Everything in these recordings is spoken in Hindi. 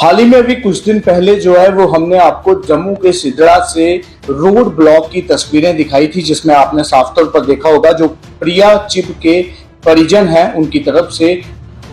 हाल ही में अभी कुछ दिन पहले जो है वो हमने आपको जम्मू के सिदड़ा से रोड ब्लॉक की तस्वीरें दिखाई थी, जिसमें आपने साफ तौर पर देखा होगा जो प्रिया चिब के परिजन हैं उनकी तरफ से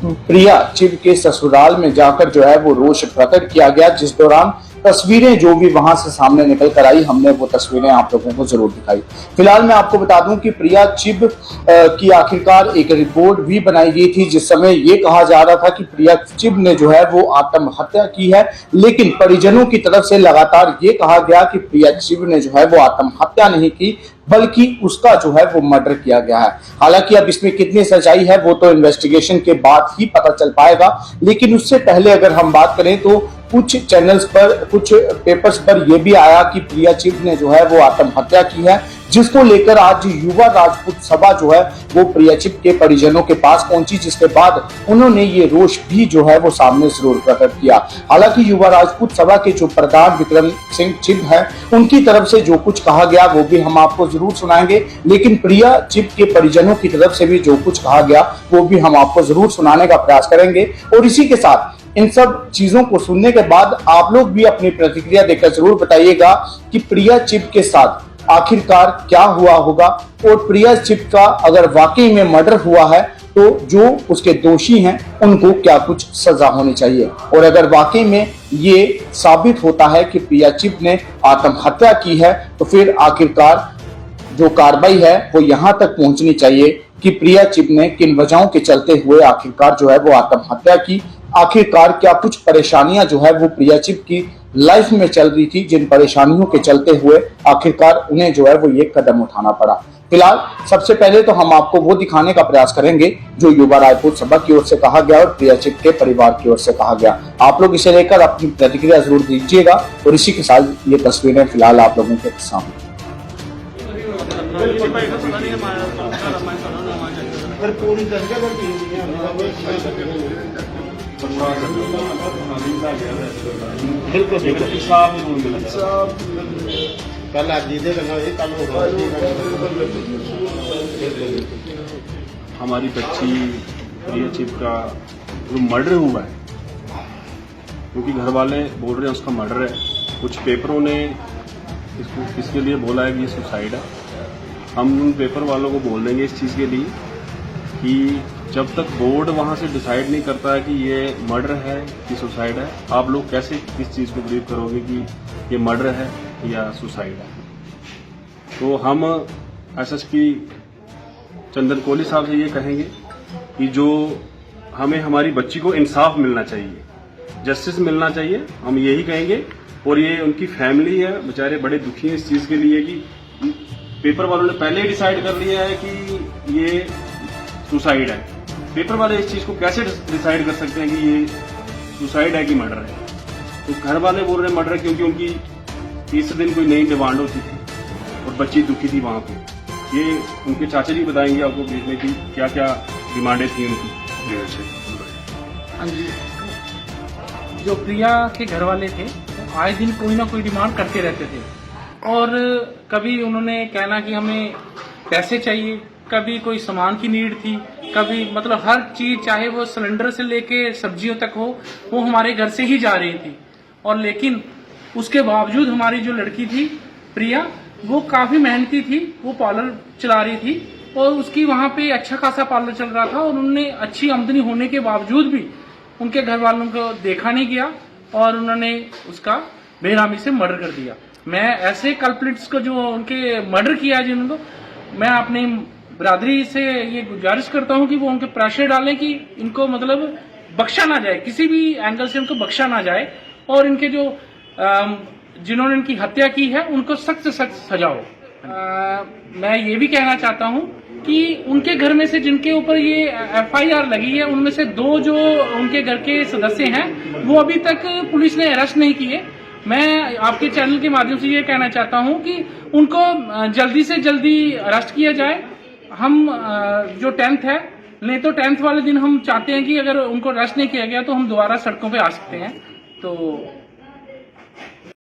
प्रिया चिब के ससुराल में जाकर जो है वो रोष प्रकट किया गया, जिस दौरान तस्वीरें जो भी वहां से सामने निकल कर आई हमने वो तस्वीरें आप लोगों को जरूर दिखाई। फिलहाल मैं आपको बता दूं कि प्रिया चिब की आखिरकार एक रिपोर्ट भी बनाई गई थी, जिस समय ये कहा जा रहा था कि प्रिया चिब ने जो है वो आत्महत्या की है, लेकिन परिजनों की तरफ से लगातार ये कहा गया कि प्रिया चिब ने जो है वो आत्महत्या नहीं की बल्कि उसका जो है वो मर्डर किया गया है। हालांकि अब इसमें कितनी सच्चाई है वो तो इन्वेस्टिगेशन के बाद ही पता चल पाएगा, लेकिन उससे पहले अगर हम बात करें तो कुछ चैनल्स पर, कुछ पेपर्स पर यह भी आया कि प्रिया चिब ने जो है वो आत्महत्या की है, जिसको लेकर आज युवा राजपूत सभा जो है वो प्रिया चिब के परिजनों के पास पहुंची, जिसके बाद उन्होंने ये रोष भी जो है वो सामने जरूर प्रकट किया। हालांकि युवा राजपूत सभा के जो प्रधान विक्रम सिंह चिब है उनकी तरफ से जो कुछ कहा गया वो भी हम आपको जरूर सुनाएंगे, लेकिन प्रिया चिब के परिजनों की तरफ से भी जो कुछ कहा गया वो भी हम आपको जरूर सुनाने का प्रयास करेंगे। और इसी के साथ इन सब चीजों को सुनने के बाद आप लोग भी अपनी प्रतिक्रिया देकर जरूर बताइएगा कि प्रिया चिब के साथ आखिरकार क्या हुआ होगा, और प्रिया चिब का अगर वाकई में मर्डर हुआ है तो जो उसके दोषी हैं उनको क्या कुछ सजा होनी चाहिए, और अगर वाकई में ये साबित होता है कि प्रिया चिब ने आत्महत्या की है तो फिर आखिरकार जो कार्रवाई है वो यहाँ तक पहुंचनी चाहिए कि प्रिया चिब ने किन वजहों के चलते हुए आखिरकार जो है वो आत्महत्या की। आखिरकार क्या कुछ परेशानियां जो है वो प्रिया चिब की लाइफ में चल रही थी, जिन परेशानियों के चलते हुए आखिरकार उन्हें जो है वो ये कदम उठाना पड़ा। फिलहाल सबसे पहले तो हम आपको वो दिखाने का प्रयास करेंगे जो युवा राजपूत सभा की ओर से कहा गया और प्रिया चिब के परिवार की ओर से कहा गया। आप लोग इसे लेकर अपनी प्रतिक्रिया जरूर दीजिएगा, और इसी के साथ ये तस्वीरें फिलहाल आप लोगों के सामने। हमारी बच्ची प्रिया चिब का जो मर्डर हुआ है, क्योंकि घर वाले बोल रहे हैं उसका मर्डर है, कुछ पेपरों ने इसके लिए बोला है कि ये सुसाइड है। हम उन पेपर वालों को बोल देंगे इस चीज़ के लिए कि जब तक बोर्ड वहाँ से डिसाइड नहीं करता है कि ये मर्डर है कि सुसाइड है, आप लोग कैसे इस चीज़ को बिलीव करोगे कि ये मर्डर है या सुसाइड है। तो हम एसएसपी चंदन कोहली साहब से ये कहेंगे कि जो हमें हमारी बच्ची को इंसाफ मिलना चाहिए, जस्टिस मिलना चाहिए, हम यही कहेंगे। और ये उनकी फैमिली है, बेचारे बड़े दुखी हैं इस चीज़ के लिए कि पेपर वालों ने पहले ही डिसाइड कर लिया है कि ये सुसाइड है। पेपर वाले इस चीज़ को कैसे डिसाइड कर सकते हैं कि ये सुसाइड है कि मर्डर है। तो घर वाले बोल रहे हैं मर्डर, क्योंकि उनकी तीसरे दिन कोई नई डिमांड होती थी और बच्ची दुखी थी वहाँ पे। ये उनके चाचा जी बताएंगे आपको बीच में कि क्या क्या डिमांडें थी उनकी। हाँ जी, जो प्रिया के घर वाले थे आए दिन कोई ना कोई डिमांड करते रहते थे, और कभी उन्होंने कहना कि हमें पैसे चाहिए, कभी कोई सामान की नीड थी, कभी मतलब हर चीज, चाहे वो सिलेंडर से लेके सब्जियों तक हो, वो हमारे घर से ही जा रही थी। और लेकिन उसके बावजूद हमारी जो लड़की थी प्रिया, वो काफी मेहनती थी, वो पार्लर चला रही थी और उसकी वहां पे अच्छा खासा पार्लर चल रहा था, और उन्होंने अच्छी आमदनी होने के बावजूद भी उनके घर वालों को देखा नहीं गया और उन्होंने उसका बेनामी से मर्डर कर दिया। मैं ऐसे कल्प्रिट्स को जो उनके मर्डर किया जिनको, मैं अपनी बिरादरी से ये गुजारिश करता हूं कि वो उनके प्रेशर डालें कि इनको मतलब बख्शा ना जाए, किसी भी एंगल से उनको बख्शा ना जाए, और इनके जो जिन्होंने इनकी हत्या की है उनको सख्त से सख्त सजा हो। मैं ये भी कहना चाहता हूं कि उनके घर में से जिनके ऊपर ये एफआईआर लगी है उनमें से 2 जो उनके घर के सदस्य हैं वो अभी तक पुलिस ने अरेस्ट नहीं किए। मैं आपके चैनल के माध्यम से ये कहना चाहता हूं कि उनको जल्दी से जल्दी अरेस्ट किया जाए। हम जो 10th है, नहीं तो 10th वाले दिन हम चाहते हैं कि अगर उनको अरेस्ट नहीं किया गया तो हम दोबारा सड़कों पे आ सकते हैं। तो